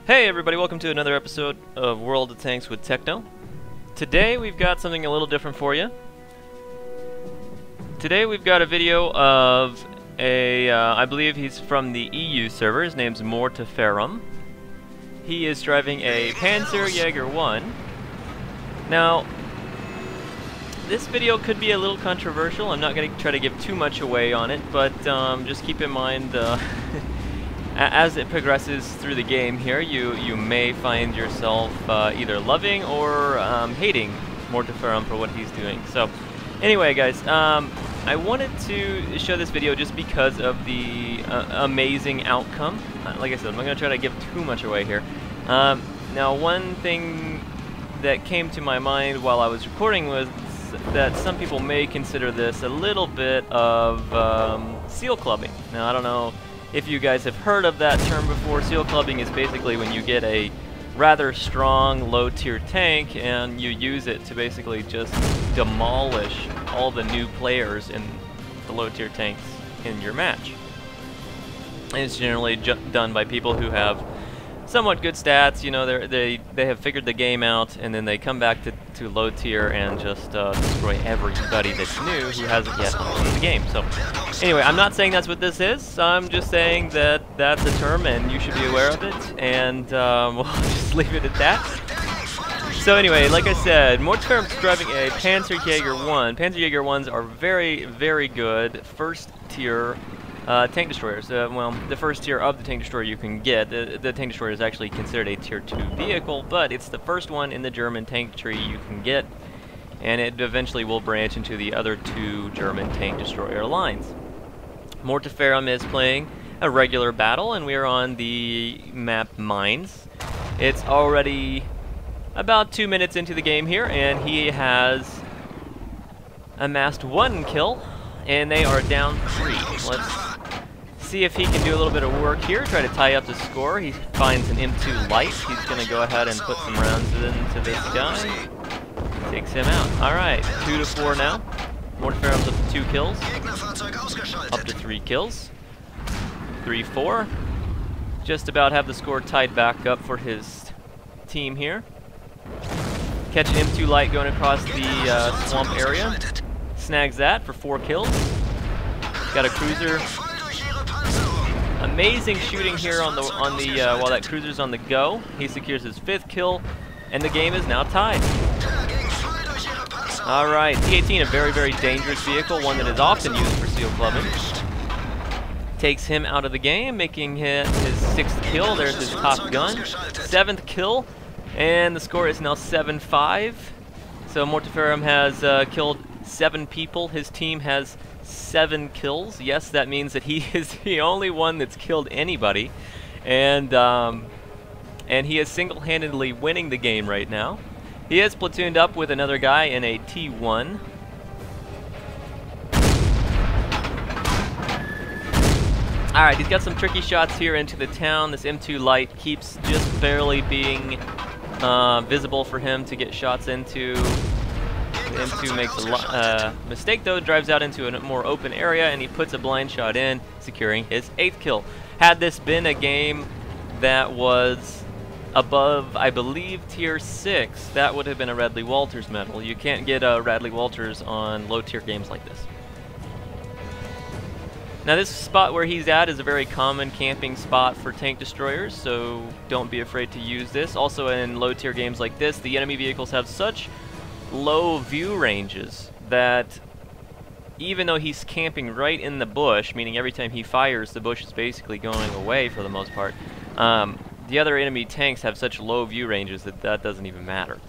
Hey everybody, welcome to another episode of World of Tanks with Techno. Today we've got something a little different for you. Today we've got a video of I believe he's from the EU server. His name's Mortiferum. He is driving a Panzerjäger I. Now, this video could be a little controversial. I'm not going to try to give too much away on it, but just keep in mind as it progresses through the game here, you may find yourself either loving or hating Mortiferum for what he's doing. So, anyway, guys, I wanted to show this video just because of the amazing outcome. Like I said, I'm not going to try to give too much away here. Now, one thing that came to my mind while I was recording was that some people may consider this a little bit of seal clubbing. Now, I don't know if you guys have heard of that term before. Seal clubbing is basically when you get a rather strong low-tier tank and you use it to basically just demolish all the new players in the low-tier tanks in your match. And it's generally done by people who have somewhat good stats. You know, they have figured the game out, and then they come back to low tier and just destroy everybody that's new who hasn't yet played the game. So, anyway, I'm not saying that's what this is. I'm just saying that that's a term, and you should be aware of it. And we'll just leave it at that. So anyway, like I said, Mortiferum's driving a Panzerjäger I. Panzerjäger Is are very, very good first tier tank destroyers. Well, the first tier of the tank destroyer you can get. The tank destroyer is actually considered a tier 2 vehicle, but it's the first one in the German tank tree you can get, and it eventually will branch into the other two German tank destroyer lines. Mortiferum is playing a regular battle, and we are on the map Mines. It's already about 2 minutes into the game here, and he has amassed 1 kill, and they are down 3. Let's see if he can do a little bit of work here, try to tie up the score. He finds an M2 light. He's going to go ahead and put some rounds into this guy. Takes him out. Alright, 2 to 4 now. Mortiferum's up to 2 kills. Up to 3 kills. 3-4. Just about have the score tied back up for his team here. Catch an M2 light going across the swamp area. Snags that for 4 kills. Got a cruiser. Amazing shooting here on the while that cruiser's on the go. He secures his 5th kill, and the game is now tied. All right, T-18, a very, very dangerous vehicle, one that is often used for seal clubbing. Takes him out of the game, making his 6th kill. There's his Top Gun, 7th kill, and the score is now 7-5. So Mortiferum has killed 7 people. His team has 7 kills. Yes, that means that he is the only one that's killed anybody, and he is single-handedly winning the game right now. He is platooned up with another guy in a T1. Alright, he's got some tricky shots here into the town. This M2 light keeps just barely being visible for him to get shots into. The M2 makes a mistake though, drives out into a more open area, and he puts a blind shot in, securing his 8th kill. Had this been a game that was above, I believe, tier 6, that would have been a Radley Walters medal. You can't get a Radley Walters on low tier games like this. Now this spot where he's at is a very common camping spot for tank destroyers, so don't be afraid to use this. Also in low tier games like this, the enemy vehicles have such low view ranges that even though he's camping right in the bush, meaning every time he fires the bush is basically going away for the most part, the other enemy tanks have such low view ranges that doesn't even matter.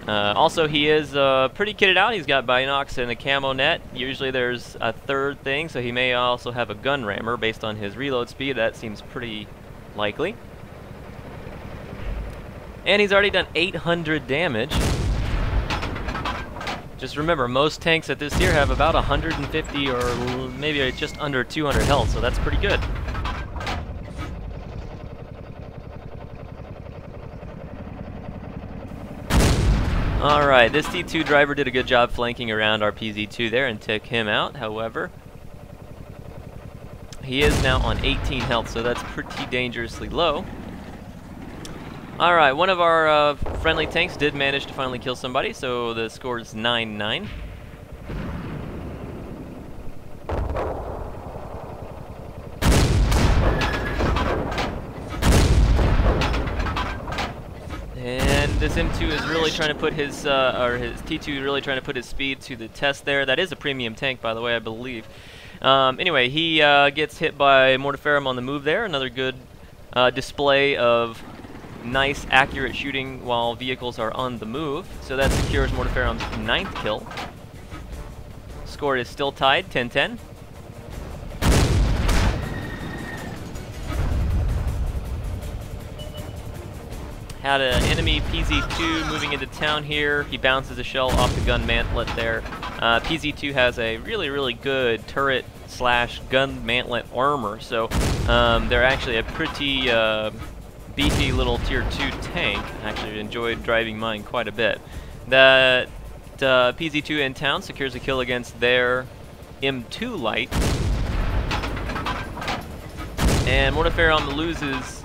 Also, he is pretty kitted out. He's got binocs and a camo net. Usually there's a 3rd thing, so he may also have a gun rammer based on his reload speed. That seems pretty likely. And he's already done 800 damage. Just remember, most tanks at this tier have about 150 or maybe just under 200 health, so that's pretty good. Alright, this T2 driver did a good job flanking around our PZ2 there and took him out. However, he is now on 18 health, so that's pretty dangerously low. Alright, one of our friendly tanks did manage to finally kill somebody, so the score is 9-9. And this M2 is really trying to put his, or his T2 really trying to put his speed to the test there. That is a premium tank, by the way, I believe. Anyway, he gets hit by Mortiferum on the move there. Another good display of nice, accurate shooting while vehicles are on the move. So that secures Mortiferum's 9th kill. Score is still tied, 10-10. Had an enemy PZ2 moving into town here. He bounces a shell off the gun mantlet there. PZ2 has a really, really good turret slash gun mantlet armor, so they're actually a pretty beefy little tier 2 tank. I actually enjoyed driving mine quite a bit. That PZ2 in town secures a kill against their M2 light. And Mortiferum loses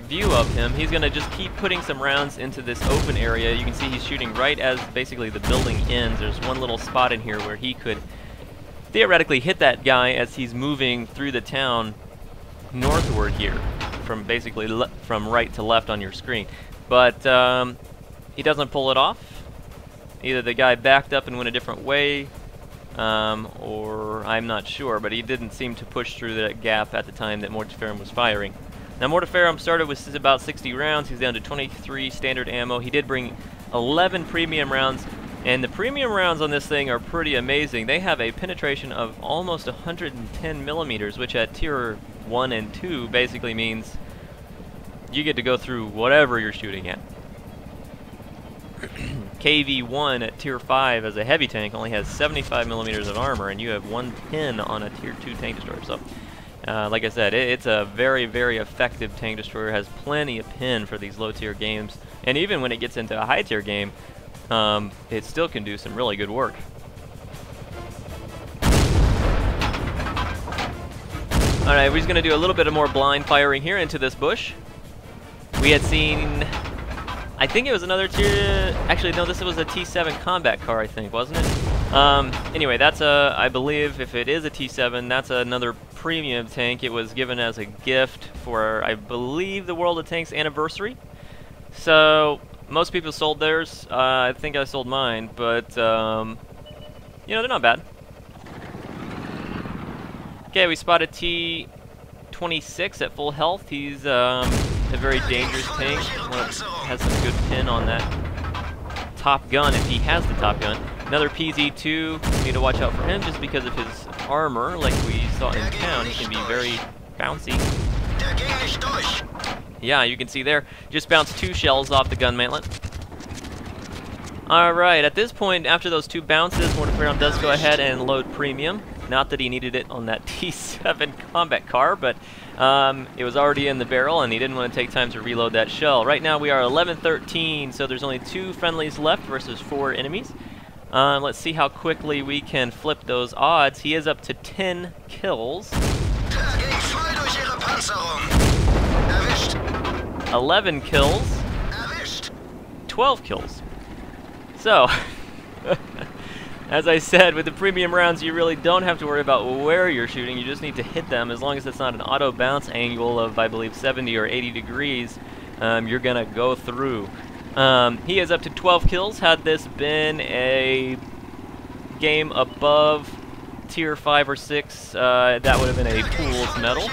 view of him. He's going to just keep putting some rounds into this open area. You can see he's shooting right as basically the building ends. There's one little spot in here where he could theoretically hit that guy as he's moving through the town northward here, from basically from right to left on your screen. But he doesn't pull it off. Either the guy backed up and went a different way, or I'm not sure, but he didn't seem to push through that gap at the time that Mortiferum was firing. Now Mortiferum started with about 60 rounds. He's down to 23 standard ammo. He did bring 11 premium rounds, and the premium rounds on this thing are pretty amazing. They have a penetration of almost 110 millimeters, which at tier 1 and 2 basically means you get to go through whatever you're shooting at. KV-1 at tier 5 as a heavy tank only has 75 millimeters of armor, and you have 110 on a tier 2 tank destroyer. So like I said, it's a very, very effective tank destroyer. Has plenty of pin for these low-tier games, and even when it gets into a high-tier game, it still can do some really good work. Alright, we're just going to do a little bit of more blind firing here into this bush. We had seen, I think it was another tier, actually no, this was a T7 combat car, I think, wasn't it? Anyway, that's a, I believe if it is a T7, that's another premium tank. It was given as a gift for, I believe, the World of Tanks anniversary. So most people sold theirs. I think I sold mine, but you know, they're not bad. Okay, we spotted T26 at full health. He's a very dangerous tank. Has some good pin on that top gun if he has the top gun. Another PZ2, need to watch out for him just because of his armor, like we saw in town. He can be very bouncy. Yeah, you can see there, just bounced 2 shells off the gun mantlet. Alright, at this point, after those 2 bounces, Mortiferum does go ahead and load premium. Not that he needed it on that T7 combat car, but it was already in the barrel and he didn't want to take time to reload that shell. Right now we are 11-13, so there's only 2 friendlies left versus 4 enemies. Let's see how quickly we can flip those odds. He is up to 10 kills. 11 kills. 12 kills. So, as I said, with the premium rounds, you really don't have to worry about where you're shooting. You just need to hit them. As long as it's not an auto bounce angle of, I believe, 70 or 80 degrees, you're going to go through. He is up to 12 kills. Had this been a game above tier 5 or 6, that would have been a Pool's medal.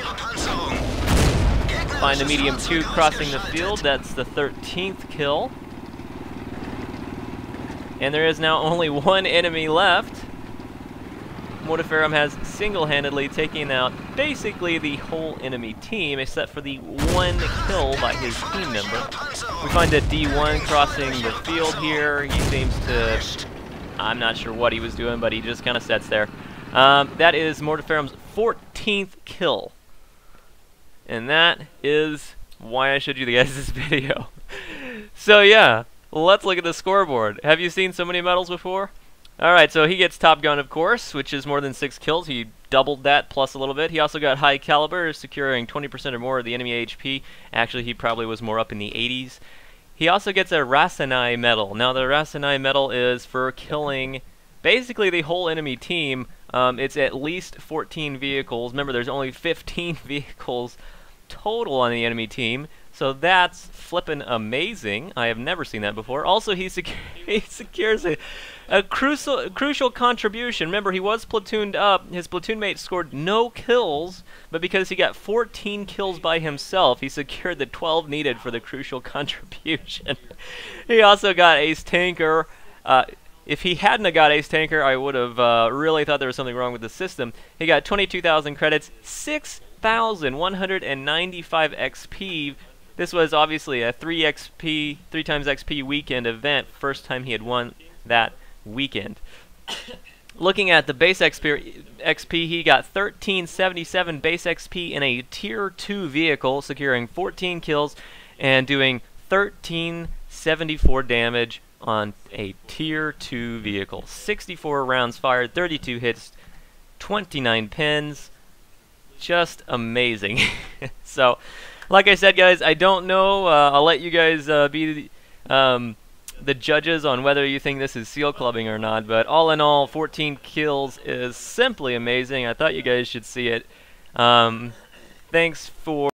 Find the medium 2 crossing the field. That's the 13th kill. And there is now only 1 enemy left. Mortiferum has single-handedly taken out basically the whole enemy team, except for the 1 kill by his team member. We find a D1 crossing the field here. He seems to, I'm not sure what he was doing, but he just kind of sits there. That is Mortiferum's 14th kill. And that is why I showed you guys this video. So yeah, let's look at the scoreboard. Have you seen so many medals before? Alright, so he gets Top Gun, of course, which is more than 6 kills. He doubled that plus a little bit. He also got High Caliber, securing 20% or more of the enemy HP. Actually, he probably was more up in the 80s. He also gets a Raseiniai medal. Now, the Raseiniai medal is for killing basically the whole enemy team. It's at least 14 vehicles. Remember, there's only 15 vehicles total on the enemy team. So that's flippin' amazing. I have never seen that before. Also, he secures a crucial contribution. Remember, he was platooned up. His platoon mate scored no kills, but because he got 14 kills by himself, he secured the 12 needed for the crucial contribution. He also got Ace Tanker. If he hadn't have got Ace Tanker, I would have really thought there was something wrong with the system. He got 22,000 credits, 6,195 XP. This was obviously a 3 times XP weekend event. First time he had won that weekend. Looking at the base XP, he got 1377 base XP in a Tier 2 vehicle, securing 14 kills and doing 1374 damage on a Tier 2 vehicle. 64 rounds fired, 32 hits, 29 pins. Just amazing. So, like I said, guys, I don't know. I'll let you guys be the judges on whether you think this is seal clubbing or not. But all in all, 14 kills is simply amazing. I thought you guys should see it. Thanks for